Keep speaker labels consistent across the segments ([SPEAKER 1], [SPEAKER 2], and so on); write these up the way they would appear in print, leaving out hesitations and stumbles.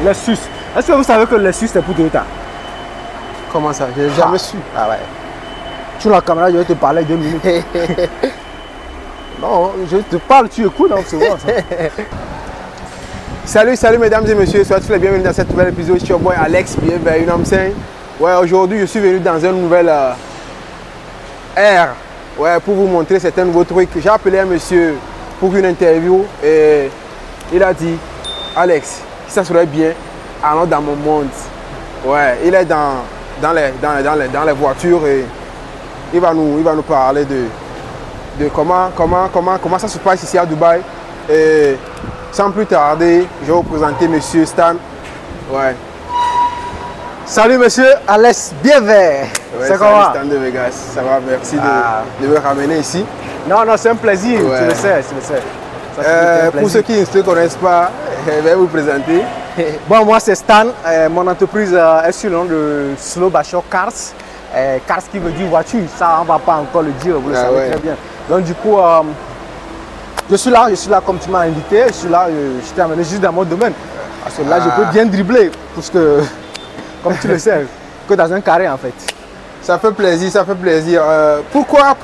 [SPEAKER 1] Les Suisses. Est-ce que vous savez que les Suisses c'est pour Toyota?
[SPEAKER 2] Comment ça? J'ai jamais su.
[SPEAKER 1] Ah ouais. Tu la caméra, je vais te parler 2 minutes. Non, je te parle, tu écoutes, donc c'est bon ça.
[SPEAKER 2] Salut mesdames et messieurs, soyez tous les bienvenus dans cette nouvelle épisode. Je suis au boy Alex, bienvenue dans Namseng. Ouais, aujourd'hui je suis venu dans une nouvelle ère. Ouais, pour vous montrer certains nouveaux trucs. J'ai appelé un monsieur pour une interview et il a dit Alex, ça serait bien, allons dans mon monde. Ouais, il est dans les voitures et il va nous parler de comment ça se passe ici à Dubaï. Et sans plus tarder, je vais vous présenter monsieur Stan. Ouais.
[SPEAKER 1] Salut monsieur Alex Bienvenu.
[SPEAKER 2] Ouais, c'est comment? Stan de Vegas. Ça va, merci de me ramener ici.
[SPEAKER 1] Non, c'est un plaisir, ouais. Tu le sais. Ça,
[SPEAKER 2] pour ceux qui ne se connaissent pas, je vais vous présenter.
[SPEAKER 1] Bon, moi c'est Stan, mon entreprise est sur le nom de Slow Bashor Cars. Cars qui veut dire voiture, ça on ne va pas encore le dire, vous le savez très bien. Donc du coup, je suis là comme tu m'as invité, je suis là, je t'ai amené juste dans mon domaine. Parce que là je peux bien dribbler, parce que comme tu le sais, que dans un carré en fait.
[SPEAKER 2] Ça fait plaisir, ça fait plaisir. Pourquoi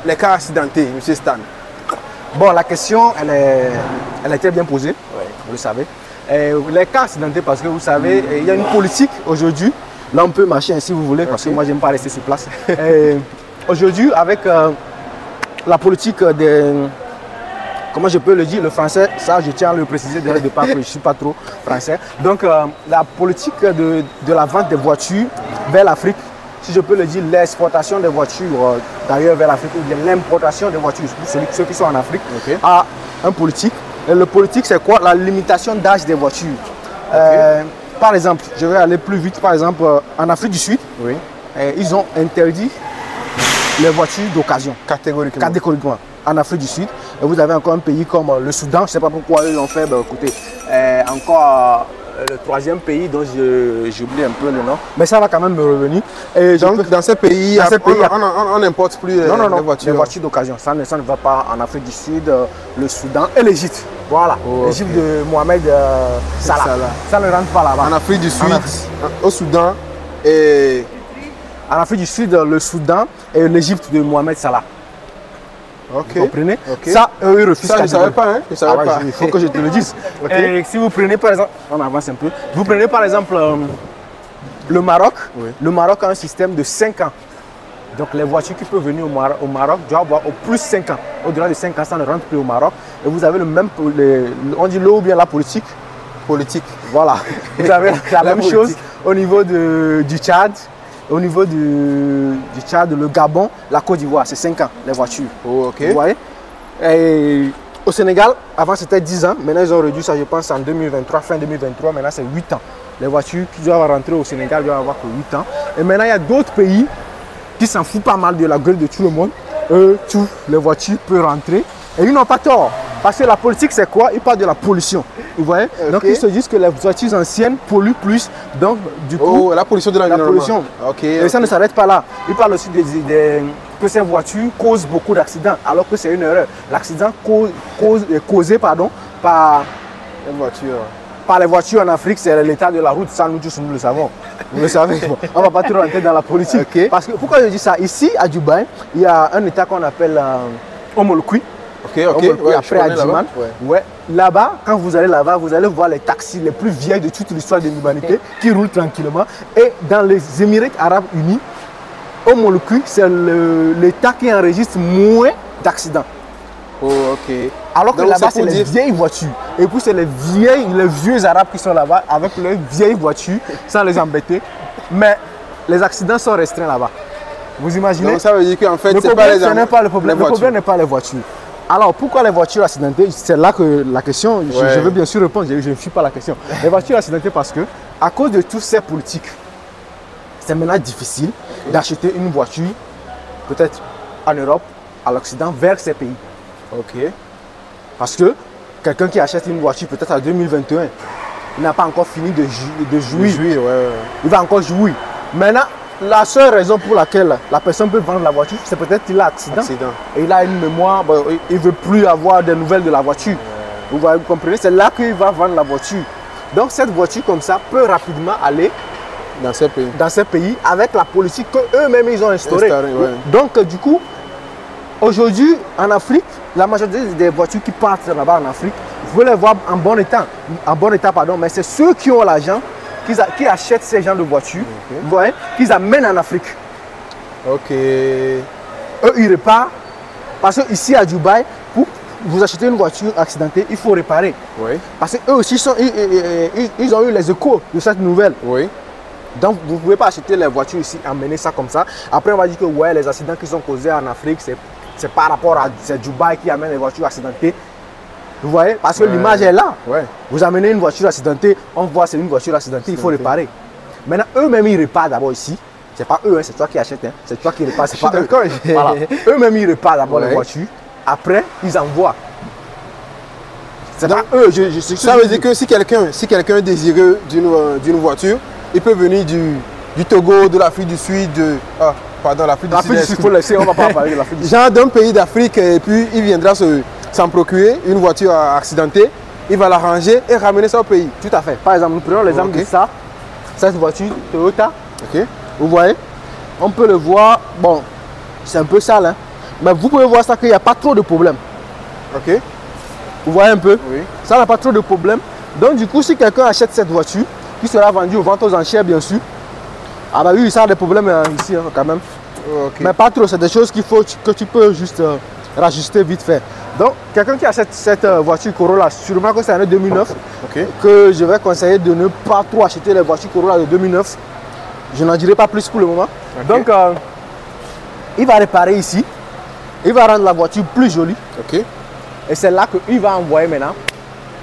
[SPEAKER 2] les cas accidentés, monsieur Stan?
[SPEAKER 1] Bon, la question, elle est très bien posée, vous le savez. Les cas accidentés, parce que vous savez, il y a une politique aujourd'hui. Là, on peut marcher ainsi si vous voulez, parce que moi, je n'aime pas rester sur place. Aujourd'hui, avec la politique des... Comment je peux le dire, le français, ça, je tiens à le préciser dès le départ que je ne suis pas trop français. Donc, la politique de la vente des voitures vers l'Afrique, si je peux le dire, l'exportation des voitures d'ailleurs vers l'Afrique, ou bien l'importation des voitures, pour ceux qui sont en Afrique, a un politique. Et le politique, c'est quoi? La limitation d'âge des voitures. Par exemple, je vais aller plus vite, par exemple, en Afrique du Sud, ils ont interdit les voitures d'occasion. Catégoriquement. En Afrique du Sud. Et vous avez encore un pays comme le Soudan, je ne sais pas pourquoi ils l'ont fait, écoutez, encore le troisième pays dont j'oublie un peu le nom, mais ça va quand même me revenir. Et
[SPEAKER 2] donc dans ces pays, on n'importe plus les voitures.
[SPEAKER 1] Les voitures d'occasion, ça ne va pas en Afrique du Sud, le Soudan et l'Égypte. Voilà, l'Égypte de Mohamed Salah. Ça ne rentre pas là-bas.
[SPEAKER 2] En Afrique du Sud, au Soudan et...
[SPEAKER 1] En Afrique du Sud, le Soudan et l'Égypte de Mohamed Salah. Vous comprenez? Ça, eux, ils refusent.
[SPEAKER 2] Ça, je ne savais pas. Je savais pas.
[SPEAKER 1] Il faut que je te le dise. Et si vous prenez par exemple, on avance un peu. Vous prenez par exemple le Maroc. Le Maroc a un système de 5 ans. Donc les voitures qui peuvent venir au Maroc doivent avoir au plus 5 ans. Au-delà de 5 ans, ça ne rentre plus au Maroc. Et vous avez le même, on dit l'eau ou bien la politique. Voilà. Vous avez la même chose au niveau du Tchad. Au niveau du Tchad, le Gabon, la Côte d'Ivoire, c'est 5 ans les voitures. Vous voyez? Et au Sénégal, avant c'était 10 ans, maintenant ils ont réduit ça, je pense, en 2023, fin 2023, maintenant c'est 8 ans. Les voitures qui doivent rentrer au Sénégal doivent avoir que 8 ans. Et maintenant il y a d'autres pays qui s'en foutent pas mal de la gueule de tout le monde. Toutes les voitures peuvent rentrer et ils n'ont pas tort. Parce que la politique, c'est quoi? Ils parlent de la pollution. Vous voyez? Donc ils se disent que les voitures anciennes polluent plus. Donc du coup,
[SPEAKER 2] la pollution de l'environnement.
[SPEAKER 1] Et ça ne s'arrête pas là. Ils parlent aussi que ces voitures causent beaucoup d'accidents, alors que c'est une erreur. L'accident est causé par les voitures en Afrique, c'est l'état de la route. Ça, nous tous, nous le savons. Vous le savez. On ne va pas trop rentrer dans la politique. Parce que pourquoi je dis ça? Ici, à Dubaï, il y a un état qu'on appelle Omolokwi. Après Adjiman. Là-bas, quand vous allez là-bas, vous allez voir les taxis les plus vieilles de toute l'histoire de l'humanité qui roulent tranquillement. Et dans les Émirats Arabes Unis, Omolokwi, c'est l'État qui enregistre moins d'accidents. Alors que là-bas, c'est les vieilles voitures. Et puis, c'est les vieux Arabes qui sont là-bas avec leurs vieilles voitures sans les embêter. Mais les accidents sont restreints là-bas. Vous imaginez?
[SPEAKER 2] Donc, ça veut dire qu'en fait,
[SPEAKER 1] le problème n'est pas les voitures. Alors, pourquoi les voitures accidentées? C'est là que la question, je veux bien sûr répondre, je ne suis pas la question. Les voitures accidentées parce que, à cause de toutes ces politiques, c'est maintenant difficile d'acheter une voiture, peut-être en Europe, à l'Occident, vers ces pays. Parce que quelqu'un qui achète une voiture peut-être en 2021, il n'a pas encore fini de jouir. Il va encore jouir. Maintenant, la seule raison pour laquelle la personne peut vendre la voiture, c'est peut-être qu'il a accident. Et il a une mémoire, il ne veut plus avoir des nouvelles de la voiture. Vous comprenez? C'est là qu'il va vendre la voiture. Donc cette voiture comme ça peut rapidement aller
[SPEAKER 2] dans ces pays
[SPEAKER 1] avec la politique qu'eux-mêmes ils ont instaurée.
[SPEAKER 2] Ouais.
[SPEAKER 1] Donc du coup, aujourd'hui en Afrique, la majorité des voitures qui partent là-bas en Afrique, vous pouvez les voir en bon état, mais c'est ceux qui ont l'argent qui achètent ces genres de voitures, vous voyez, qu'ils amènent en Afrique.
[SPEAKER 2] Ok.
[SPEAKER 1] Eux, ils réparent. Parce que ici à Dubaï, pour vous acheter une voiture accidentée, il faut réparer.
[SPEAKER 2] Oui.
[SPEAKER 1] Parce qu'eux aussi, ils ont eu les échos de cette nouvelle.
[SPEAKER 2] Oui.
[SPEAKER 1] Donc, vous ne pouvez pas acheter les voitures ici, emmener ça comme ça. Après, on va dire que ouais, les accidents qui sont causés en Afrique, c'est par rapport à Dubaï qui amène les voitures accidentées. Vous voyez? Parce que l'image est là.
[SPEAKER 2] Ouais.
[SPEAKER 1] Vous amenez une voiture accidentée, on voit c'est une voiture accidentée, il faut réparer. Maintenant, eux-mêmes, ils réparent d'abord ici. Ce n'est pas eux, hein, c'est toi qui achètes, hein. C'est toi qui répares, c'est pas eux. Voilà. Eux-mêmes, ils réparent d'abord les voitures. Après, ils envoient. C'est pas eux.
[SPEAKER 2] Ça veut dire que si quelqu'un est désireux d'une voiture, il peut venir du Togo, de l'Afrique du Sud, l'Afrique du Sud.
[SPEAKER 1] Il faut laisser, on ne va pas parler de l'Afrique du Sud.
[SPEAKER 2] Genre d'un pays d'Afrique, et puis il viendra s'en procurer une voiture accidentée, il va la ranger et ramener ça au pays.
[SPEAKER 1] Tout à fait. Par exemple, nous prenons l'exemple de ça. Cette voiture Toyota.
[SPEAKER 2] Ok.
[SPEAKER 1] Vous voyez, on peut le voir, bon, c'est un peu sale, hein, mais vous pouvez voir ça qu'il n'y a pas trop de problème.
[SPEAKER 2] Ok.
[SPEAKER 1] Vous voyez un peu?
[SPEAKER 2] Oui.
[SPEAKER 1] Ça n'a pas trop de problème. Donc du coup, si quelqu'un achète cette voiture, qui sera vendue aux ventes aux enchères, bien sûr, ah bah oui, ça a des problèmes ici, hein, quand même.
[SPEAKER 2] Okay.
[SPEAKER 1] Mais pas trop, c'est des choses que tu peux juste rajuster vite fait. Donc, quelqu'un qui achète cette voiture Corolla, sûrement que c'est l'année 2009, que je vais conseiller de ne pas trop acheter les voitures Corolla de 2009. Je n'en dirai pas plus pour le moment. Okay. Donc, il va réparer ici. Il va rendre la voiture plus jolie.
[SPEAKER 2] Okay.
[SPEAKER 1] Et c'est là qu'il va envoyer maintenant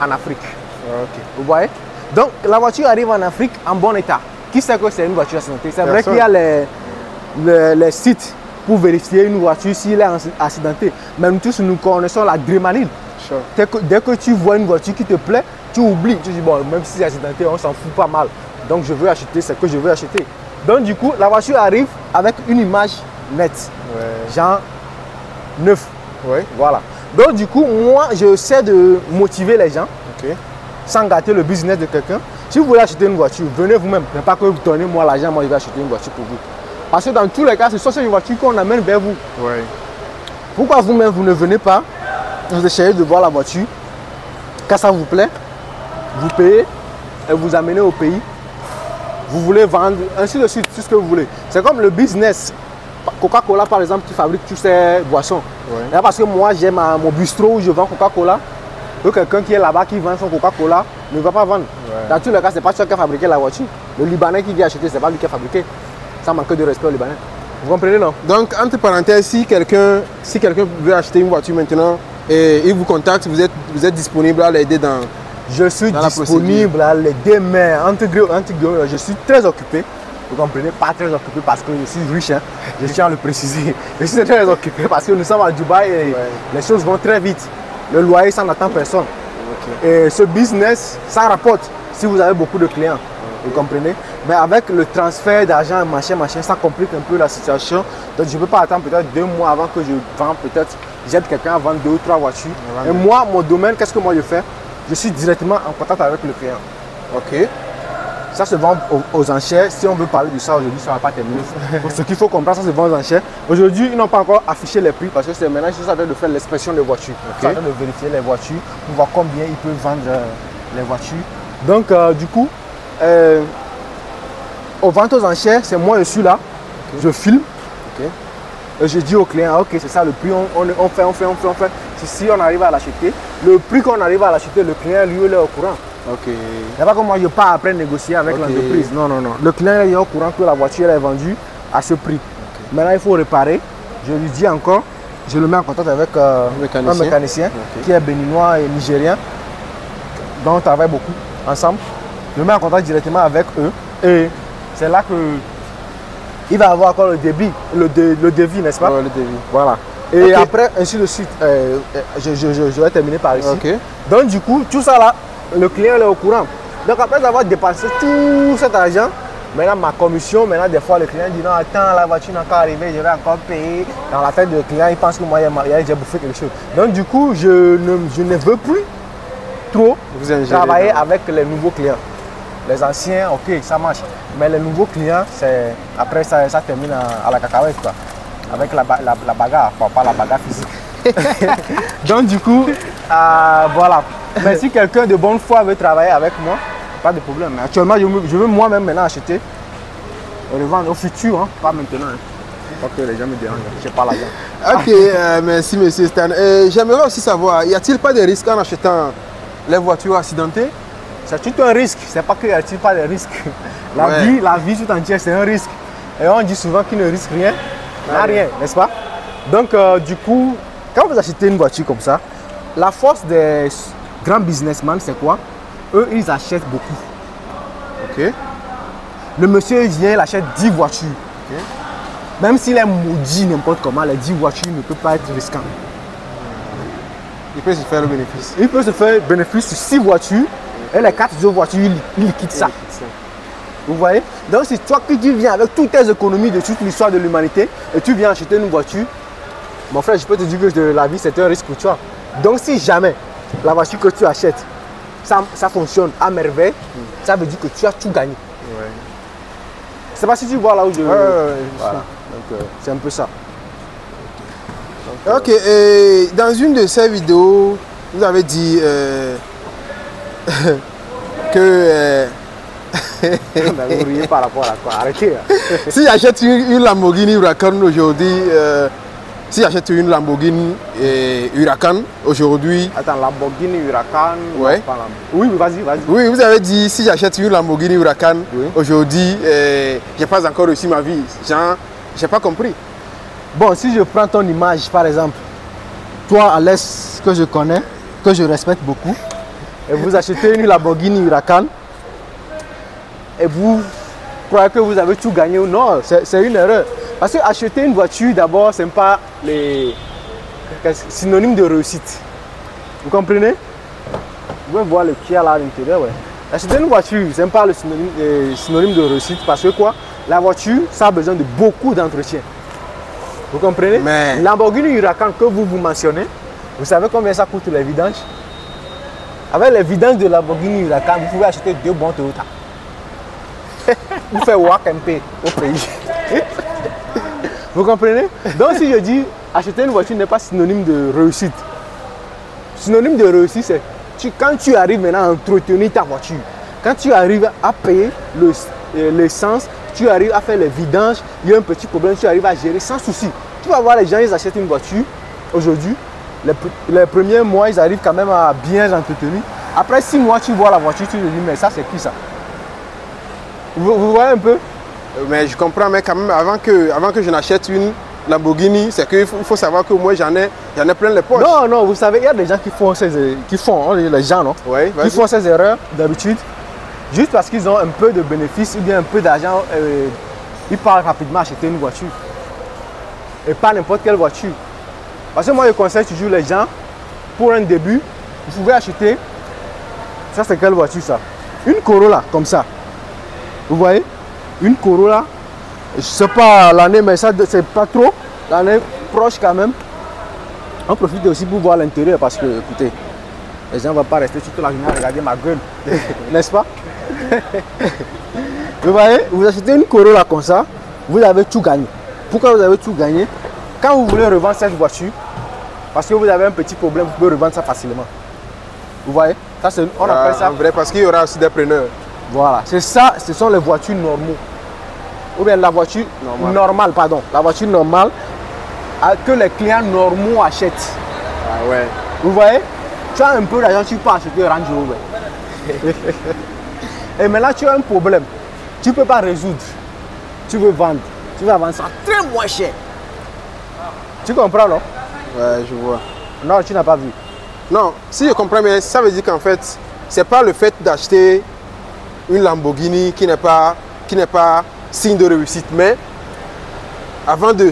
[SPEAKER 1] en Afrique.
[SPEAKER 2] Okay.
[SPEAKER 1] Vous voyez? Donc, la voiture arrive en Afrique en bon état. Qui sait que c'est une voiture accidentée? C'est vrai qu'il y a les sites pour vérifier une voiture s'il est accidentée. Mais nous tous, nous connaissons l'adrénaline.
[SPEAKER 2] Sure.
[SPEAKER 1] Dès que tu vois une voiture qui te plaît, tu oublies. Tu dis, bon, même si c'est accidenté, on s'en fout pas mal. Donc, je veux acheter ce que je veux acheter. Donc, du coup, la voiture arrive avec une image nette.
[SPEAKER 2] Ouais.
[SPEAKER 1] Genre neuf.
[SPEAKER 2] Ouais.
[SPEAKER 1] Voilà. Donc, du coup, moi, j'essaie de motiver les gens sans gâter le business de quelqu'un. Si vous voulez acheter une voiture, venez vous-même. Ne pas que vous donnez moi l'argent, moi, je vais acheter une voiture pour vous. Parce que dans tous les cas, ce sont ces voitures qu'on amène vers vous.
[SPEAKER 2] Ouais.
[SPEAKER 1] Pourquoi vous-même, vous ne venez pas, vous essayez de voir la voiture, quand ça vous plaît, vous payez et vous amenez au pays. Vous voulez vendre, ainsi de suite, tout ce que vous voulez. C'est comme le business. Coca-Cola, par exemple, qui fabrique toutes ces boissons.
[SPEAKER 2] Ouais.
[SPEAKER 1] Là, parce que moi, j'ai mon bistrot où je vends Coca-Cola. Quelqu'un qui est là-bas, qui vend son Coca-Cola, ne va pas vendre.
[SPEAKER 2] Ouais.
[SPEAKER 1] Dans tous les cas, ce n'est pas toi qui a fabriqué la voiture. Le Libanais qui vient acheter, ce n'est pas lui qui a fabriqué. Ça manque de respect au Libanais. Vous comprenez, non?
[SPEAKER 2] Donc, entre parenthèses, si quelqu'un veut acheter une voiture maintenant et il vous contacte, vous êtes disponible à l'aider dans...
[SPEAKER 1] Je suis disponible à l'aider, mais entre guillemets, je suis très occupé. Vous comprenez? Pas très occupé parce que je suis riche, hein. Je tiens à le préciser. Je suis très occupé parce que nous sommes à Dubaï et les choses vont très vite. Le loyer, ça n'attend personne. Et ce business, ça rapporte si vous avez beaucoup de clients. Vous comprenez? Mais avec le transfert d'argent, machin, ça complique un peu la situation. Donc je ne peux pas attendre peut-être 2 mois avant que je vende, peut-être j'aide quelqu'un à vendre 2 ou 3 voitures. Et moi, mon domaine, qu'est-ce que moi je fais? Je suis directement en contact avec le client.
[SPEAKER 2] Ok.
[SPEAKER 1] Ça se vend aux enchères. Si on veut parler de ça aujourd'hui, ça ne va pas terminer. Ce qu'il faut comprendre, ça se vend aux enchères. Aujourd'hui, ils n'ont pas encore affiché les prix parce que c'est maintenant qu'ils sont en train de faire l'inspection des voitures. Ils sont en train de vérifier les voitures pour voir combien ils peuvent vendre les voitures. Donc, du coup, aux ventes aux enchères, c'est moi, je suis là, je filme. Et je dis au client, ok, c'est ça le prix, on fait. Si on arrive à l'acheter, le prix qu'on arrive à l'acheter, le client, lui, il est au courant.
[SPEAKER 2] Ok.
[SPEAKER 1] C'est pas comme moi, je pars après négocier avec l'entreprise. Non. Le client est au courant que la voiture est vendue à ce prix. Maintenant, il faut réparer. Je lui dis encore, je le mets en contact avec un mécanicien qui est béninois et nigérien. Donc, on travaille beaucoup ensemble. Je le mets en contact directement avec eux. Et c'est là que il va avoir encore le devis, n'est-ce pas?
[SPEAKER 2] Ouais, le devis.
[SPEAKER 1] Voilà. Et après, ainsi de suite, je vais terminer par ici. Donc, du coup, tout ça là, le client est au courant. Donc, après avoir dépensé tout cet argent, maintenant ma commission, des fois le client dit non, attends, la voiture n'est encore arrivée, je vais encore payer. Dans la tête du client, il pense que moi, j'ai bouffé quelque chose. Donc, du coup, je ne veux plus trop
[SPEAKER 2] Vous ingérez
[SPEAKER 1] travailler
[SPEAKER 2] dans-
[SPEAKER 1] avec les nouveaux clients. Les anciens, ok, ça marche. Mais les nouveaux clients, après ça termine à la cacahuète, quoi. Avec la bagarre, pas la bagarre physique. Donc du coup, voilà. Mais si quelqu'un de bonne foi veut travailler avec moi, pas de problème. Mais actuellement, je veux moi-même maintenant acheter et revendre au futur, hein, pas maintenant. Hein. Pas que les gens me dérangent, je n'ai pas l'argent.
[SPEAKER 2] Ok, merci monsieur Stan. J'aimerais aussi savoir, y a-t-il pas de risques en achetant les voitures accidentées?
[SPEAKER 1] C'est tout un risque, c'est pas qu'il n'y a pas de risque. La vie tout entière, c'est un risque. Et on dit souvent qu'il ne risque rien, n'a rien, n'est-ce pas? Donc, du coup, quand vous achetez une voiture comme ça, la force des grands businessmen, c'est quoi? Eux, ils achètent beaucoup.
[SPEAKER 2] Ok.
[SPEAKER 1] Le monsieur vient, il achète 10 voitures.
[SPEAKER 2] Ok.
[SPEAKER 1] Même s'il est maudit n'importe comment, les 10 voitures ne peuvent pas être risquantes.
[SPEAKER 2] Il peut se faire le bénéfice.
[SPEAKER 1] Il peut se faire bénéfice sur 6 voitures et les 4 autres voitures, il liquide ça. Vous voyez? Donc c'est toi qui viens avec toutes tes économies de toute l'histoire de l'humanité et tu viens acheter une voiture. Mon frère, je peux te dire que la vie, c'est un risque pour toi. Donc si jamais la voiture que tu achètes, ça fonctionne à merveille, ça veut dire que tu as tout gagné.
[SPEAKER 2] Ouais.
[SPEAKER 1] Je ne sais pas si tu vois là où je...
[SPEAKER 2] Ouais.
[SPEAKER 1] Voilà. Donc c'est un peu ça.
[SPEAKER 2] Ok, et dans une de ces vidéos, vous avez dit que
[SPEAKER 1] Vous riez par rapport à quoi? Arrêtez. Hein.
[SPEAKER 2] si j'achète une Lamborghini Huracan aujourd'hui, si j'achète une Lamborghini Huracan aujourd'hui...
[SPEAKER 1] Attends, Lamborghini Huracan?
[SPEAKER 2] Ouais.
[SPEAKER 1] Oui, vas-y.
[SPEAKER 2] Oui, vous avez dit si j'achète une Lamborghini Huracan
[SPEAKER 1] Oui.
[SPEAKER 2] aujourd'hui, j'ai pas encore réussi ma vie. Genre, j'ai pas compris.
[SPEAKER 1] Bon, si je prends ton image, par exemple, toi, Alex, que je connais, que je respecte beaucoup, et vous achetez une Lamborghini Huracan, et vous croyez que vous avez tout gagné ou non, c'est une erreur. Parce que acheter une voiture, d'abord, ce n'est pas les synonymes de réussite. Vous comprenez? Vous pouvez voir le Kia là à l'intérieur. Ouais. Acheter une voiture, ce n'est pas le synonyme de réussite. Parce que quoi? La voiture, ça a besoin de beaucoup d'entretien. Vous comprenez?
[SPEAKER 2] Mais...
[SPEAKER 1] Lamborghini Huracan que vous mentionnez, vous savez combien ça coûte les vidanges? Avec les vidanges de Lamborghini Huracan, vous pouvez acheter 2 bons Toyota. Vous faites walk and pay au pays. Vous comprenez? Donc si je dis acheter une voiture n'est pas synonyme de réussite. Synonyme de réussite, c'est quand tu arrives maintenant à entretenir ta voiture, quand tu arrives à payer l'essence, tu arrives à faire les vidanges, il y a un petit problème, tu arrives à gérer sans souci. Tu vas voir les gens, ils achètent une voiture aujourd'hui, les premiers mois, ils arrivent quand même à bien l'entretenir. Après 6 mois, tu vois la voiture, tu te dis, mais ça, c'est qui ça? Vous voyez un peu?
[SPEAKER 2] Mais je comprends, mais quand même, avant que je n'achète une Lamborghini, c'est qu'il faut savoir que moi, j'en ai plein les poches.
[SPEAKER 1] Non, vous savez, il y a des gens qui font les gens, non?
[SPEAKER 2] Ouais,
[SPEAKER 1] qui font ces erreurs d'habitude, juste parce qu'ils ont un peu de bénéfices ou bien un peu d'argent, ils partent rapidement acheter une voiture. Et pas n'importe quelle voiture. Parce que moi, je conseille toujours les gens, pour un début, vous pouvez acheter, ça c'est quelle voiture ça? Une Corolla, comme ça. Vous voyez? Une Corolla, je ne sais pas l'année, mais ça c'est pas trop. L'année proche quand même. On profite aussi pour voir l'intérieur parce que, écoutez, les gens ne vont pas rester toute la journée à regarder ma gueule. N'est-ce pas? Vous voyez? Vous achetez une Corolla comme ça, vous avez tout gagné. Pourquoi vous avez tout gagné? Quand vous voulez revendre cette voiture, parce que vous avez un petit problème, vous pouvez revendre ça facilement. Vous voyez? Ça, on appelle ça.
[SPEAKER 2] En vrai, parce qu'il y aura aussi des preneurs.
[SPEAKER 1] Voilà, c'est ça, ce sont les voitures normaux. Ou bien la voiture normale, pardon. La voiture normale que les clients normaux achètent.
[SPEAKER 2] Ah ouais.
[SPEAKER 1] Vous voyez? Tu as un peu d'argent, tu peux acheter Range Rover. Et maintenant, tu as un problème. Tu ne peux pas résoudre. Tu veux vendre. Tu vas vendre ça très moins cher. Tu comprends, non?
[SPEAKER 2] Ouais, je vois.
[SPEAKER 1] Non, tu n'as pas vu.
[SPEAKER 2] Non, si je comprends bien, ça veut dire qu'en fait, c'est pas le fait d'acheter une Lamborghini qui n'est pas signe de réussite, mais avant de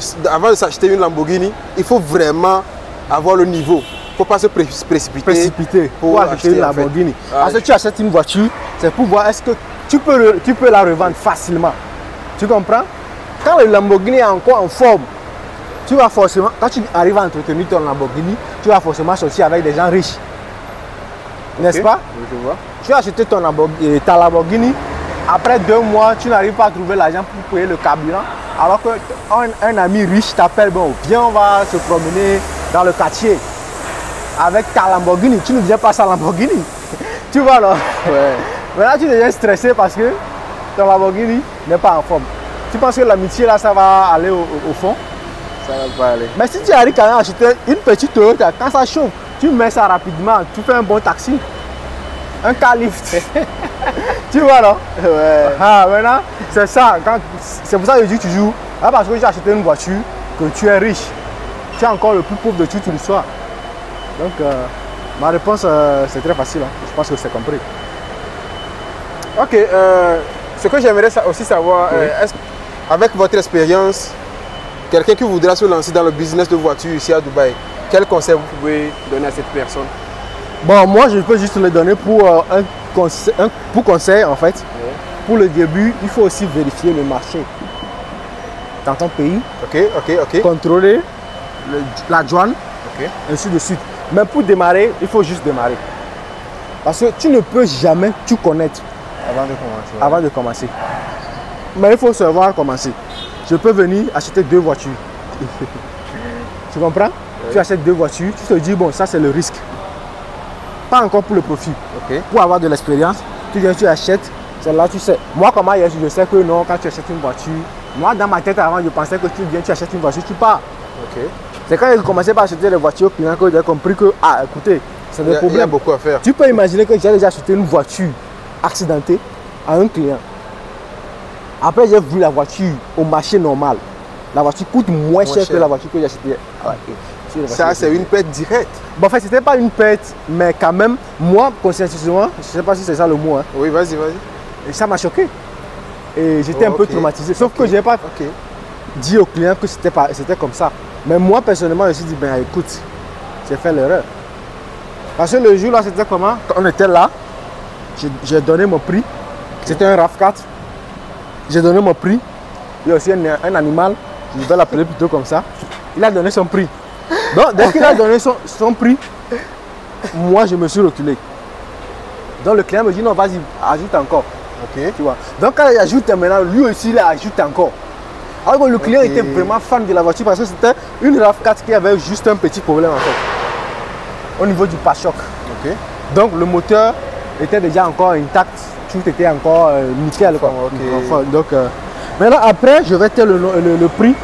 [SPEAKER 2] s'acheter une Lamborghini, il faut vraiment avoir le niveau. Il ne faut pas se précipiter
[SPEAKER 1] pour acheter une Lamborghini. Parce que tu achètes une voiture, c'est pour voir est-ce que tu peux la revendre facilement. Tu comprends? Quand le Lamborghini est encore en forme, tu vas forcément, quand tu arrives à entretenir ton Lamborghini, tu vas forcément sortir avec des gens riches. n'est-ce pas?
[SPEAKER 2] Oui, je vois.
[SPEAKER 1] Tu as acheté ta Lamborghini, après 2 mois, tu n'arrives pas à trouver l'argent pour payer le carburant, alors qu'un ami riche t'appelle, bon, viens, on va se promener dans le quartier avec ta Lamborghini. Tu ne viens pas sa Lamborghini. Tu vois, là?
[SPEAKER 2] Ouais.
[SPEAKER 1] Maintenant, tu deviens stressé parce que ton Lamborghini n'est pas en forme. Tu penses que l'amitié, là, ça va aller au fond?
[SPEAKER 2] Ça va pas aller.
[SPEAKER 1] Mais si tu arrives quand même à acheter une petite Toyota, quand ça chauffe, tu mets ça rapidement, tu fais un bon taxi, un car lift. Tu vois, là?
[SPEAKER 2] Ouais.
[SPEAKER 1] Ah, maintenant, c'est ça. C'est pour ça que je dis toujours, parce que j'ai acheté une voiture, que tu es riche. Tu es encore le plus pauvre de toute l'histoire. Donc, ma réponse, c'est très facile. Hein. Je pense que c'est compris.
[SPEAKER 2] Ok, ce que j'aimerais aussi savoir,
[SPEAKER 1] Oui.
[SPEAKER 2] est-ce avec votre expérience, quelqu'un qui voudra se lancer dans le business de voiture ici à Dubaï, quel conseil vous pouvez donner à cette personne?
[SPEAKER 1] Bon, moi, je peux juste le donner pour conseil, en fait.
[SPEAKER 2] Oui.
[SPEAKER 1] Pour le début, il faut aussi vérifier le marché dans ton pays,
[SPEAKER 2] Ok.
[SPEAKER 1] contrôler la douane,
[SPEAKER 2] Ok.
[SPEAKER 1] ainsi de suite. Mais pour démarrer, il faut juste démarrer. Parce que tu ne peux jamais tout connaître
[SPEAKER 2] Avant de commencer.
[SPEAKER 1] avant de commencer. Mais il faut savoir commencer. Je peux venir acheter 2 voitures. Tu comprends?
[SPEAKER 2] Oui.
[SPEAKER 1] Tu achètes 2 voitures, tu te dis, bon, ça c'est le risque. Pas encore pour le profit.
[SPEAKER 2] Ok.
[SPEAKER 1] Pour avoir de l'expérience, tu viens, tu achètes, celle-là, tu sais. Moi, comment je sais que non, quand tu achètes une voiture, moi, dans ma tête avant, je pensais que tu viens, tu achètes une voiture, tu pars.
[SPEAKER 2] Ok.
[SPEAKER 1] C'est quand j'ai commencé par acheter des voitures clients que j'ai compris que, ah, écoutez, c'est des
[SPEAKER 2] Il y a
[SPEAKER 1] problèmes.
[SPEAKER 2] beaucoup à faire.
[SPEAKER 1] Tu peux imaginer que j'ai déjà acheté une voiture accidentée à un client. Après, j'ai vu la voiture au marché normal. La voiture coûte moins cher que la voiture que j'ai achetée.
[SPEAKER 2] Ça, c'est une perte directe.
[SPEAKER 1] Bon, en fait, c'était pas une perte, mais quand même, moi, conscientisement, je sais pas si c'est ça le mot, hein,
[SPEAKER 2] Oui, vas-y.
[SPEAKER 1] et ça m'a choqué. Et j'étais un peu
[SPEAKER 2] Ok.
[SPEAKER 1] traumatisé. Sauf que je n'ai pas
[SPEAKER 2] Ok.
[SPEAKER 1] dit au client que c'était comme ça. Mais moi, personnellement, je me suis dit, ben écoute, j'ai fait l'erreur. Parce que le jour là, c'était comment? Quand on était là, j'ai donné mon prix. C'était un RAV4. J'ai donné mon prix. Il y a aussi un animal, je vais l'appeler plutôt comme ça. Il a donné son prix. Donc, dès qu'il a donné son prix, moi, je me suis reculé. Donc, le client me dit, non, vas-y, ajoute encore.
[SPEAKER 2] Ok.
[SPEAKER 1] Tu vois. Donc, quand il ajoute maintenant, lui aussi, il ajoute encore. Alors que le client
[SPEAKER 2] Ok.
[SPEAKER 1] était vraiment fan de la voiture parce que c'était une RAV4 qui avait juste un petit problème en fait. Au niveau du pare-choc.
[SPEAKER 2] Ok.
[SPEAKER 1] Donc, le moteur était déjà encore intact. Tout était encore nickel. Quoi.
[SPEAKER 2] Ok.
[SPEAKER 1] Enfin, donc, maintenant, après, je vais te le prix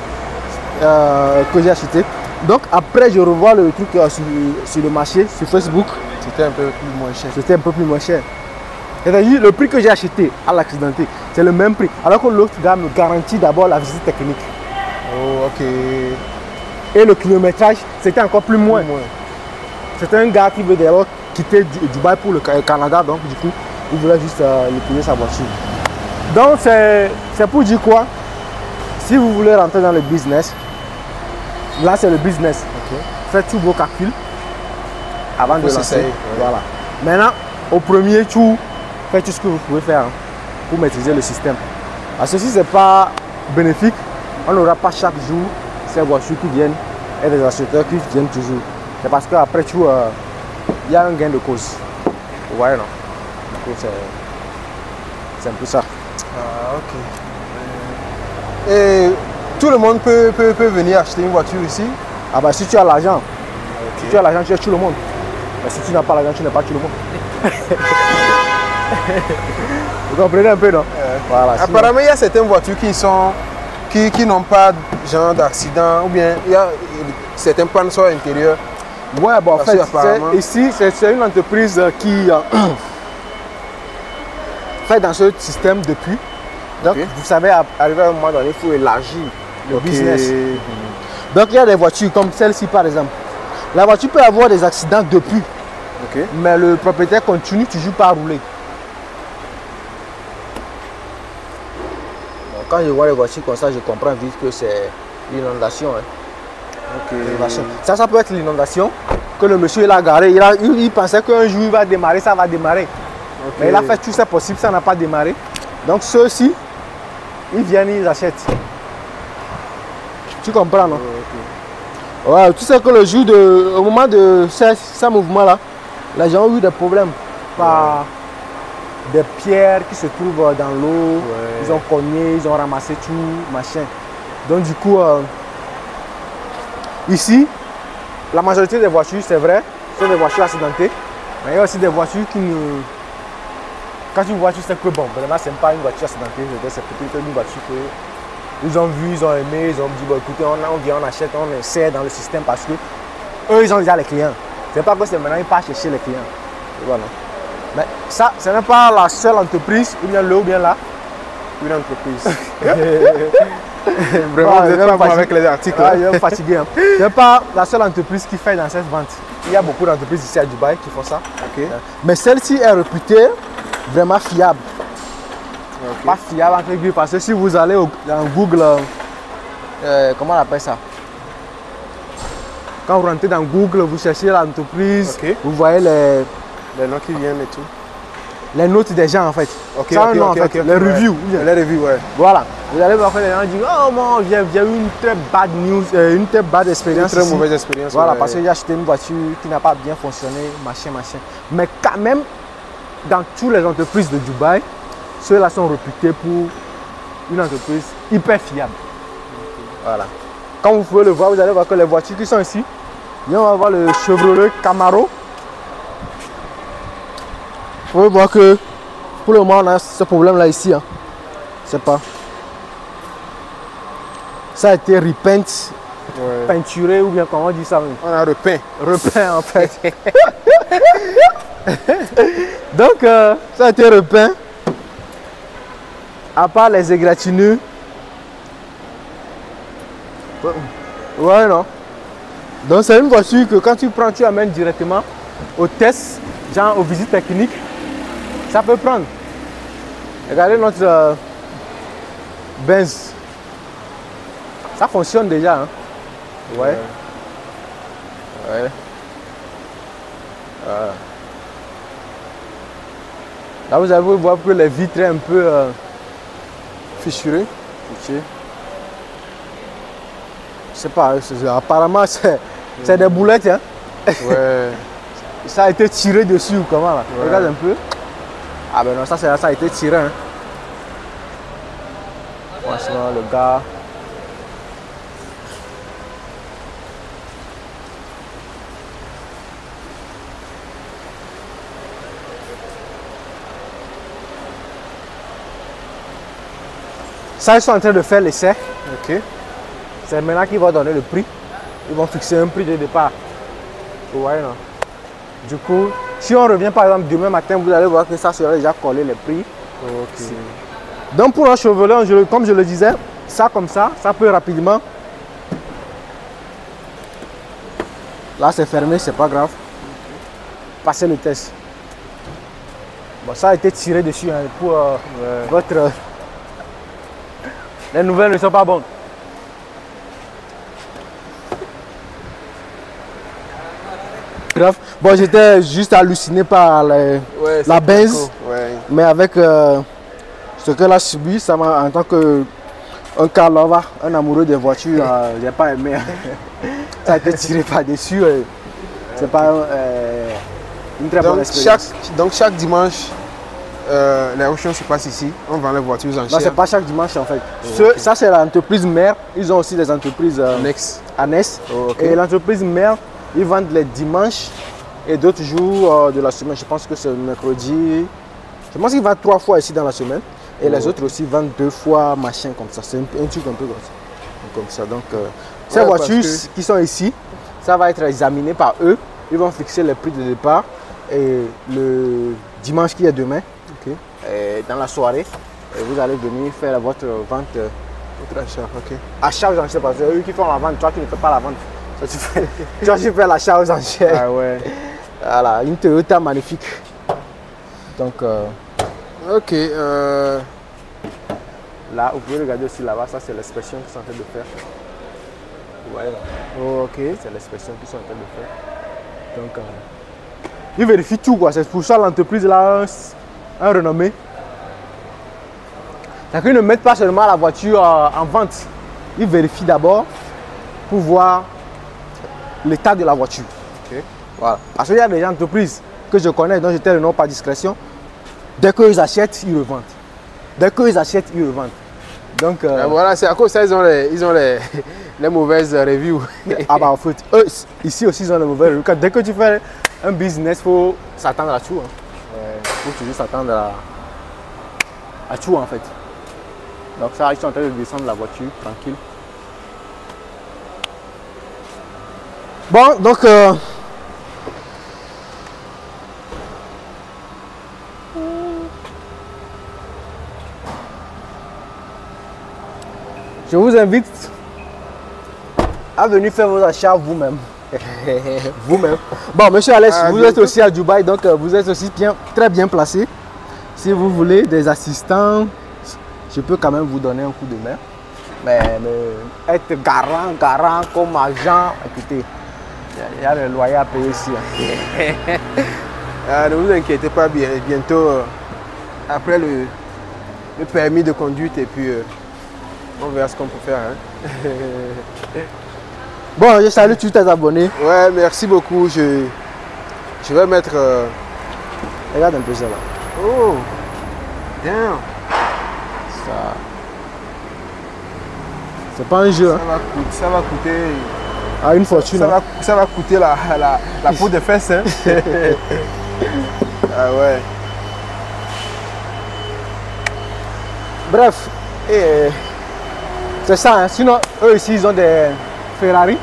[SPEAKER 1] que j'ai acheté. Donc, après, je revois le truc sur le marché, sur Facebook.
[SPEAKER 2] C'était un peu plus moins cher.
[SPEAKER 1] C'était un peu plus moins cher. C'est-à-dire, le prix que j'ai acheté à l'accidenté, c'est le même prix. Alors que l'autre gars me garantit d'abord la visite technique.
[SPEAKER 2] Oh, ok.
[SPEAKER 1] Et le kilométrage, c'était encore plus moins. C'était un gars qui veut d'abord quitter Dubaï pour le Canada. Donc, du coup, il voulait juste lui payer sa voiture. Donc, c'est pour dire quoi? Si vous voulez rentrer dans le business, là, c'est le business.
[SPEAKER 2] Ok.
[SPEAKER 1] Faites tous vos calculs avant de
[SPEAKER 2] Faut
[SPEAKER 1] lancer.
[SPEAKER 2] s'essayer, ouais.
[SPEAKER 1] Voilà. Maintenant, au premier tour, faites tout ce que vous pouvez faire hein, pour maîtriser le système. Parce que si ce n'est pas bénéfique, on n'aura pas chaque jour ces voitures qui viennent et des acheteurs qui viennent toujours. C'est parce qu'après tout, il y a un gain de cause. Vous voyez, non? Du coup, c'est un peu ça.
[SPEAKER 2] Ah, ok. Et tout le monde peut venir acheter une voiture ici?
[SPEAKER 1] Ah bah si tu as l'argent,
[SPEAKER 2] Ok.
[SPEAKER 1] si tu as l'argent, tu es tout le monde. Mais si tu n'as pas l'argent, tu n'es pas tout le monde. Vous comprenez un peu, non? Voilà. sinon-
[SPEAKER 2] Apparemment, il y a certaines voitures qui n'ont pas genre d'accident ou bien il y a certains pannes sont à l'intérieur.
[SPEAKER 1] Ouais, bon, en
[SPEAKER 2] Parce
[SPEAKER 1] fait,
[SPEAKER 2] que apparemment-
[SPEAKER 1] ici, c'est une entreprise qui fait dans ce système depuis. Donc,
[SPEAKER 2] Ok.
[SPEAKER 1] vous savez, arrivé à un moment donné, il faut élargir le
[SPEAKER 2] Ok.
[SPEAKER 1] business. Donc, il y a des voitures comme celle-ci, par exemple. La voiture peut avoir des accidents depuis,
[SPEAKER 2] Ok.
[SPEAKER 1] mais le propriétaire continue toujours pas à rouler. Donc, quand je vois les voitures comme ça, je comprends vite que c'est l'inondation. Hein. L'inondation. Ça peut être l'inondation que le monsieur il a garé. Il pensait qu'un jour il va démarrer, ça va démarrer.
[SPEAKER 2] Ok.
[SPEAKER 1] Mais il a fait tout ça possible, ça n'a pas démarré. Donc ceux-ci, ils viennent, ils achètent. Tu comprends, non? Ouais, tu sais que au moment de ce mouvement-là, les gens ont eu des problèmes. par des pierres qui se trouvent dans l'eau.
[SPEAKER 2] Ouais.
[SPEAKER 1] Ils ont cogné, ils ont ramassé tout, machin. Donc du coup, ici, la majorité des voitures, c'est vrai, sont des voitures accidentées. Mais il y a aussi des voitures qui ne... Quand une voiture, c'est que bon, vraiment, c'est pas une voiture accidentée, c'est peut-être une voiture que ils ont vu, ils ont aimé, ils ont dit, bon, écoutez, on vient, on achète, on essaie dans le système parce que eux, ils ont déjà les clients. C'est pas que c'est maintenant, ils partent chercher les clients. Et voilà. Mais ça, ce n'est pas la seule entreprise, ou bien là, ou bien là.
[SPEAKER 2] Une entreprise. Vraiment, vous êtes pas bon avec les articles.
[SPEAKER 1] Ah, je vais me fatiguer. Hein. Ce n'est pas la seule entreprise qui fait dans cette vente. Il y a beaucoup d'entreprises ici à Dubaï qui font ça.
[SPEAKER 2] Ok.
[SPEAKER 1] Mais celle-ci est réputée vraiment fiable.
[SPEAKER 2] Ok.
[SPEAKER 1] Pas fiable entre guillemets, parce que si vous allez dans Google, comment on appelle ça? Quand vous rentrez dans Google, vous cherchez l'entreprise,
[SPEAKER 2] Ok.
[SPEAKER 1] vous voyez
[SPEAKER 2] Les noms qui viennent et tout.
[SPEAKER 1] les notes des gens en fait.
[SPEAKER 2] Ok,
[SPEAKER 1] Ça,
[SPEAKER 2] ok,
[SPEAKER 1] non,
[SPEAKER 2] ok,
[SPEAKER 1] en fait,
[SPEAKER 2] ok.
[SPEAKER 1] les reviews.
[SPEAKER 2] Ouais. Les reviews, ouais.
[SPEAKER 1] Voilà. Vous allez voir que les gens disent, oh moi j'ai eu une très bad news, une très bad expérience.
[SPEAKER 2] Une très
[SPEAKER 1] ici.
[SPEAKER 2] mauvaise expérience.
[SPEAKER 1] Voilà,
[SPEAKER 2] ouais.
[SPEAKER 1] parce que j'ai acheté une voiture qui n'a pas bien fonctionné, machin, machin. Mais quand même, dans toutes les entreprises de Dubaï, ceux-là sont réputés pour une entreprise hyper fiable. Voilà. Comme vous pouvez le voir, vous allez voir que les voitures qui sont ici, on va voir le Chevrolet Camaro. Vous pouvez voir que pour le moment, on a ce problème-là ici. Hein. C'est pas. Ça a été repaint,
[SPEAKER 2] Ouais.
[SPEAKER 1] peinturé ou bien comment on dit ça même.
[SPEAKER 2] On a repeint.
[SPEAKER 1] Repeint en fait. Donc ça a été repeint. À part les égratignures. Ouais non. Donc c'est une voiture que quand tu prends, tu amènes directement au test, genre aux visites techniques. Ça peut prendre. Regardez notre Benz. Ça fonctionne déjà. Hein. Ouais. Ouais. Là, vous allez voir que les vitres sont un peu
[SPEAKER 2] Fissuré.
[SPEAKER 1] fichées. Je sais pas, apparemment c'est des boulettes. Hein.
[SPEAKER 2] Ouais.
[SPEAKER 1] Ça a été tiré dessus ou comment là.
[SPEAKER 2] Ouais.
[SPEAKER 1] Regarde un peu. Ah ben non, ça a été tiré. Hein. Franchement, le gars. Ça, ils sont en train de faire l'essai.
[SPEAKER 2] Ok.
[SPEAKER 1] C'est maintenant qu'ils vont donner le prix. Ils vont fixer un prix de départ. Vous voyez, non? Du coup, si on revient par exemple demain matin, vous allez voir que ça sera déjà collé les prix.
[SPEAKER 2] Ok.
[SPEAKER 1] Donc pour un Chevrolet, comme je le disais, ça comme ça peut rapidement. Là c'est fermé, c'est pas grave. Passer le test. Bon, ça a été tiré dessus hein, pour votre. Les nouvelles ne sont pas bonnes. Grave. Bon, j'étais juste halluciné par
[SPEAKER 2] Ouais,
[SPEAKER 1] la
[SPEAKER 2] c'est
[SPEAKER 1] Benz,
[SPEAKER 2] cool. Ouais.
[SPEAKER 1] mais avec ce qu'elle a subi, ça m'a en tant que un car lover, un amoureux des voitures, j'ai pas aimé. Ça a été tiré par-dessus. C'est pas une très bonne expérience.
[SPEAKER 2] Donc chaque dimanche, les auctions se passent ici. On vend les voitures en
[SPEAKER 1] Non,
[SPEAKER 2] chair.
[SPEAKER 1] c'est pas chaque dimanche en fait.
[SPEAKER 2] Ok.
[SPEAKER 1] Ça, c'est l'entreprise mère. Ils ont aussi des entreprises
[SPEAKER 2] Next.
[SPEAKER 1] annexes.
[SPEAKER 2] Oh, ok.
[SPEAKER 1] Et l'entreprise mère, ils vendent les dimanches et d'autres jours de la semaine. Je pense que c'est le mercredi. Je pense qu'ils vendent 3 fois ici dans la semaine. Et les autres aussi vendent 2 fois, machin comme ça. C'est un truc un peu comme ça. Donc, ces voitures qui sont ici, ça va être examiné par eux. Ils vont fixer les prix de départ. Et le dimanche qui est demain, et dans la soirée, et vous allez venir faire votre vente.
[SPEAKER 2] Votre achat, ok.
[SPEAKER 1] Achat aux enchères, parce que eux qui font la vente, toi qui ne fais pas la vente. Toi, tu fais l'achat aux enchères.
[SPEAKER 2] Ah ouais.
[SPEAKER 1] Voilà, une Toyota magnifique. Donc,
[SPEAKER 2] Ok.
[SPEAKER 1] là, vous pouvez regarder aussi là-bas, ça c'est l'inspection qu'ils sont en train de faire. Vous voyez là?
[SPEAKER 2] Oh, ok.
[SPEAKER 1] C'est l'inspection qu'ils sont en train de faire. Donc, ils vérifient tout quoi. C'est pour ça l'entreprise là a un renommé. C'est qu'ils ne mettent pas seulement la voiture en vente. Ils vérifient d'abord pour voir l'état de la voiture.
[SPEAKER 2] Ok.
[SPEAKER 1] Voilà. Parce qu'il y a des entreprises, que je connais, dont je t'ai le nom par discrétion, dès qu'ils achètent, ils revendent. Dès qu'ils achètent, ils revendent. Donc,
[SPEAKER 2] voilà, c'est à cause de ça ils ont les mauvaises reviews.
[SPEAKER 1] Ah bah en fait, eux, ici aussi ils ont les mauvaises reviews. Dès que tu fais un business, il faut s'attendre à tout. Il faut toujours s'attendre à tout en fait. Donc ça, ils sont en train de descendre la voiture, tranquille. Bon, donc... je vous invite à venir faire vos achats vous-même. Vous-même. Bon, monsieur Alex, vous êtes aussi à Dubaï, donc vous êtes aussi très bien placé. Si vous voulez des assistants, je peux quand même vous donner un coup de main. Mais être garant comme agent, écoutez, il y a le loyer à payer ici.
[SPEAKER 2] Ne vous inquiétez pas, bientôt, après le permis de conduite, et puis on verra ce qu'on peut faire. Hein.
[SPEAKER 1] Bon, je salue tous tes abonnés.
[SPEAKER 2] Ouais, merci beaucoup. Je vais mettre...
[SPEAKER 1] Regarde un peu ça là.
[SPEAKER 2] Oh, damn.
[SPEAKER 1] Ça... c'est pas un jeu.
[SPEAKER 2] Ça va coûter...
[SPEAKER 1] Ah, une fortune.
[SPEAKER 2] Ça va coûter la peau de fesses. Hein. Ah ouais.
[SPEAKER 1] Bref, c'est ça. Hein. Sinon, eux ici, ils ont des Ferrari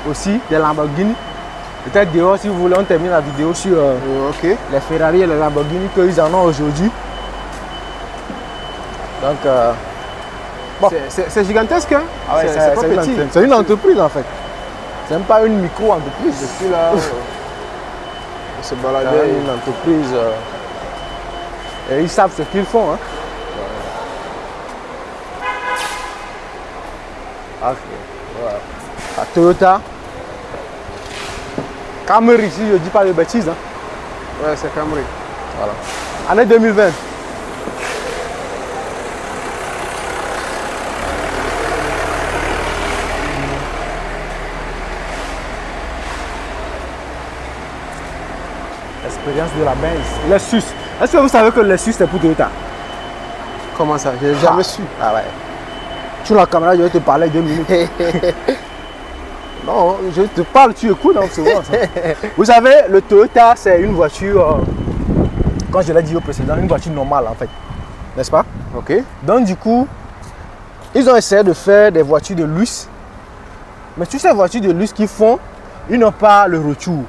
[SPEAKER 1] aussi, des Lamborghini. Peut-être dehors, si vous voulez, on termine la vidéo sur les Ferrari et les Lamborghini qu'ils en ont aujourd'hui. Donc,
[SPEAKER 2] bon. C'est gigantesque. Hein?
[SPEAKER 1] Ah ouais, c'est pas petit. C'est une entreprise en fait. C'est même pas une micro-entreprise.
[SPEAKER 2] Je suis là. On se baladait.
[SPEAKER 1] C'est une entreprise. Et ils savent ce qu'ils font. Hein. Ok. Voilà. La Toyota. Camry ici, je dis pas de bêtises. Hein.
[SPEAKER 2] Ouais, c'est Camry.
[SPEAKER 1] Voilà. Année 2020. Expérience de la Benz. Lexus. Est-ce que vous savez que le Lexus c'est pour Toyota?
[SPEAKER 2] Comment ça? Je n'ai jamais su.
[SPEAKER 1] Ah ouais. Sur la caméra, je vais te parler 2 minutes. Non, je te parle, tu écoutes, donc c'est bon. Vous savez, le Toyota, c'est une voiture, quand je l'ai dit au précédent, une voiture normale en fait. N'est-ce pas?
[SPEAKER 2] Ok.
[SPEAKER 1] Donc du coup, ils ont essayé de faire des voitures de luxe. Mais toutes ces voitures de luxe qu'ils font, ils n'ont pas le retour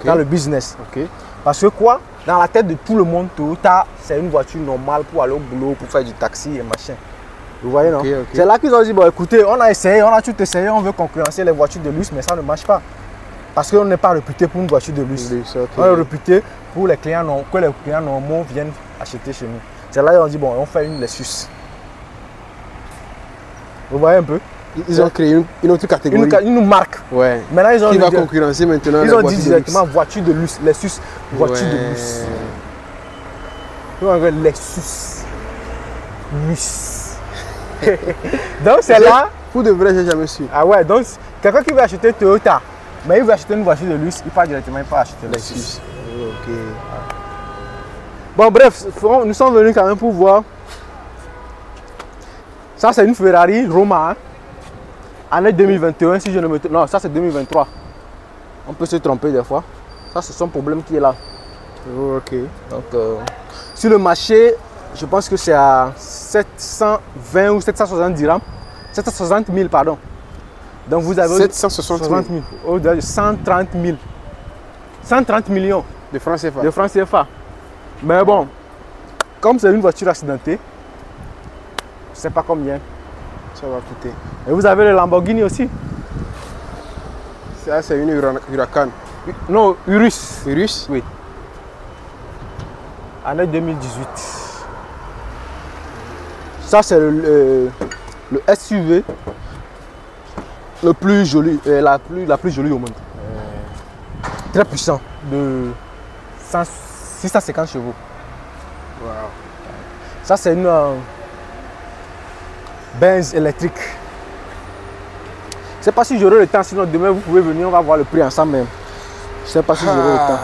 [SPEAKER 1] dans le business.
[SPEAKER 2] Ok.
[SPEAKER 1] Parce que quoi? Dans la tête de tout le monde, Toyota, c'est une voiture normale pour aller au boulot, pour faire du taxi et machin. Vous voyez, non? C'est là qu'ils ont dit, bon écoutez, on a essayé, on a tout essayé, on veut concurrencer les voitures de luxe, mais ça ne marche pas. Parce qu'on n'est pas réputé pour une voiture de luxe. On est réputé pour les clients, que les clients normaux viennent acheter chez nous. C'est là qu'ils ont dit, bon, on fait une Lexus. Vous voyez un peu?
[SPEAKER 2] Ils ont créé une autre catégorie.
[SPEAKER 1] Une marque.
[SPEAKER 2] Ouais.
[SPEAKER 1] Maintenant, ils ont
[SPEAKER 2] qui va concurrencer maintenant.
[SPEAKER 1] Ils ont dit directement voiture de luxe. Lexus, voiture de luxe. Ils ont dit Lexus. Luxe. Donc c'est là.
[SPEAKER 2] Pour de vrai, j'ai jamais su.
[SPEAKER 1] Ah ouais, donc quelqu'un qui veut acheter Toyota, mais il veut acheter une voiture de luxe, il part directement, il peut acheter Lexus.
[SPEAKER 2] Ok.
[SPEAKER 1] Bon, bref, nous sommes venus quand même pour voir. Ça, c'est une Ferrari Roma. Hein. Année 2021, si je ne me trompe. Non, ça, c'est 2023. On peut se tromper des fois. Ça, c'est son problème qui est là.
[SPEAKER 2] Ok.
[SPEAKER 1] Donc, sur le marché, je pense que c'est à 720 ou 760 dirhams. 760 000, pardon. Donc, vous avez
[SPEAKER 2] 760 000.
[SPEAKER 1] Au-delà de 130 000. 130 millions
[SPEAKER 2] de francs CFA.
[SPEAKER 1] De francs CFA. Mais bon, comme c'est une voiture accidentée, je ne sais pas combien
[SPEAKER 2] ça va coûter.
[SPEAKER 1] Et vous avez le Lamborghini aussi.
[SPEAKER 2] Ça, c'est une Huracan.
[SPEAKER 1] Non, Urus.
[SPEAKER 2] Urus?
[SPEAKER 1] Oui. Année 2018. Ça, c'est le SUV le plus joli, la plus jolie au monde. Très puissant, de 650 chevaux.
[SPEAKER 2] Wow.
[SPEAKER 1] Ça, c'est une Benz électrique. Je ne sais pas si j'aurai le temps, sinon demain vous pouvez venir, on va voir le prix ensemble même. Je ne sais pas si j'aurai le temps.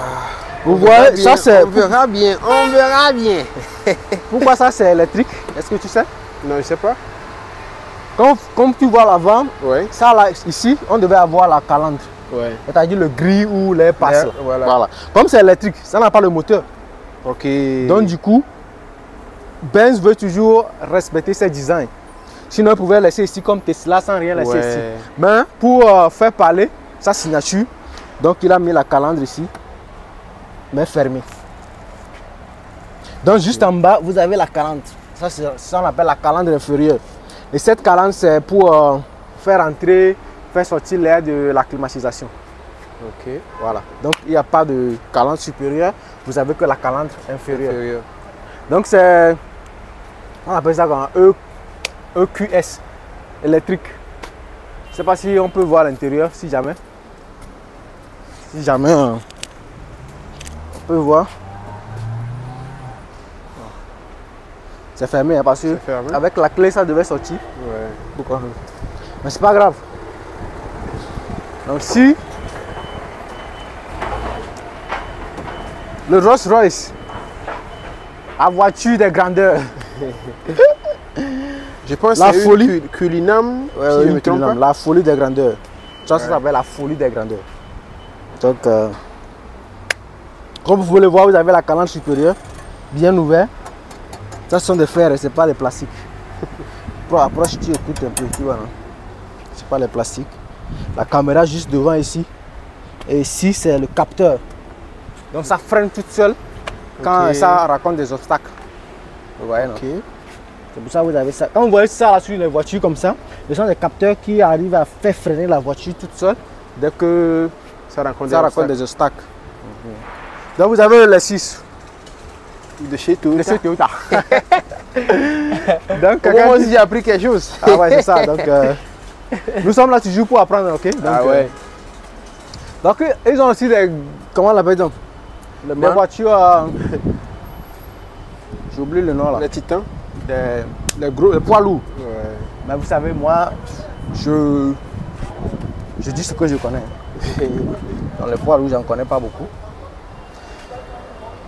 [SPEAKER 1] Vous voyez, ça c'est...
[SPEAKER 2] On verra bien, on verra bien.
[SPEAKER 1] Pourquoi ça c'est électrique? Est-ce que tu sais?
[SPEAKER 2] Non, je sais pas.
[SPEAKER 1] Comme tu vois l'avant,
[SPEAKER 2] Oui.
[SPEAKER 1] ça là, ici, on devait avoir la calandre.
[SPEAKER 2] Oui.
[SPEAKER 1] C'est-à-dire le gris où les passe.
[SPEAKER 2] Voilà.
[SPEAKER 1] Comme c'est électrique, ça n'a pas le moteur.
[SPEAKER 2] Ok.
[SPEAKER 1] Donc du coup, Benz veut toujours respecter ses designs. Sinon, il pouvait laisser ici comme Tesla sans rien laisser ici. Mais pour faire parler sa signature, donc il a mis la calandre ici, mais fermée. Donc juste en bas, vous avez la calandre. Ça on appelle la calandre inférieure. Et cette calandre, c'est pour faire entrer, faire sortir l'air de la climatisation.
[SPEAKER 2] Ok.
[SPEAKER 1] Voilà. Donc il n'y a pas de calandre supérieure, vous avez que la calandre inférieure. Donc c'est, on appelle ça comme EQS, électrique. Je ne sais pas si on peut voir l'intérieur, si jamais. Si jamais, on peut voir. C'est fermé, hein, parce que avec la clé, ça devait sortir.
[SPEAKER 2] Ouais.
[SPEAKER 1] Pourquoi? Mais c'est pas grave. Donc si le Rolls Royce, la voiture des grandeurs,
[SPEAKER 2] je pense
[SPEAKER 1] la
[SPEAKER 2] que c'est
[SPEAKER 1] folie.
[SPEAKER 2] une Cullinan,
[SPEAKER 1] Ouais,
[SPEAKER 2] si je me trompe pas.
[SPEAKER 1] la folie des grandeurs. Ça s'appelle la folie des grandeurs. Donc, comme vous pouvez le voir, vous avez la calandre supérieure, bien ouverte. Ça ce sont des fers, ce n'est pas les plastiques. Approche, tu écoutes un peu, tu vois. Ce n'est pas les plastiques. La caméra juste devant ici. Et ici, c'est le capteur. Donc ça freine toute seule quand ça raconte des obstacles. Vous voyez, non? C'est pour ça que vous avez ça. Quand vous voyez ça là, sur une voiture comme ça, ce sont des capteurs qui arrivent à faire freiner la voiture toute seule dès que ça raconte des obstacles. Donc vous avez le 6
[SPEAKER 2] de chez Toyota.
[SPEAKER 1] De chez Toyota. Donc,
[SPEAKER 2] moi aussi j'ai appris quelque chose.
[SPEAKER 1] Ah ouais, c'est ça. Donc, nous sommes là toujours pour apprendre, ok? Donc,
[SPEAKER 2] ah ouais.
[SPEAKER 1] Donc ils ont aussi des, comment on l'appelle donc? Des voitures, j'ai oublié le nom là.
[SPEAKER 2] Les Titans.
[SPEAKER 1] Les poids lourds.
[SPEAKER 2] Ouais.
[SPEAKER 1] Mais vous savez, moi, je dis ce que je connais. Dans les poids lourds, j'en connais pas beaucoup.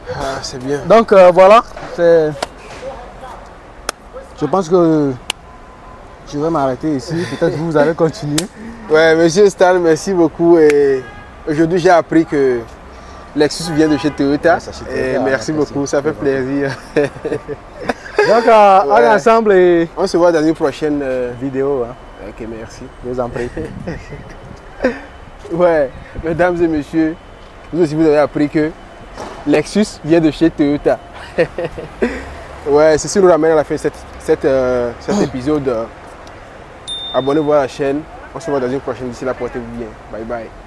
[SPEAKER 2] Ah, c'est bien.
[SPEAKER 1] Donc voilà, je pense que je vais m'arrêter ici. Peut-être que vous allez continuer.
[SPEAKER 2] Ouais, monsieur Stan, merci beaucoup. Et aujourd'hui, j'ai appris que Lexus vient de chez Toyota. Et merci beaucoup, ça fait plaisir.
[SPEAKER 1] Donc, on est ensemble et
[SPEAKER 2] on se voit dans une prochaine
[SPEAKER 1] vidéo. Hein.
[SPEAKER 2] Ok, merci.
[SPEAKER 1] Je vous en prie.
[SPEAKER 2] Ouais, mesdames et messieurs, vous aussi, vous avez appris que Lexus vient de chez Toyota. Ouais, ceci nous ramène à la fin de cet épisode. Abonnez-vous à la chaîne. On se voit dans une prochaine. D'ici là, portez-vous bien. Bye bye.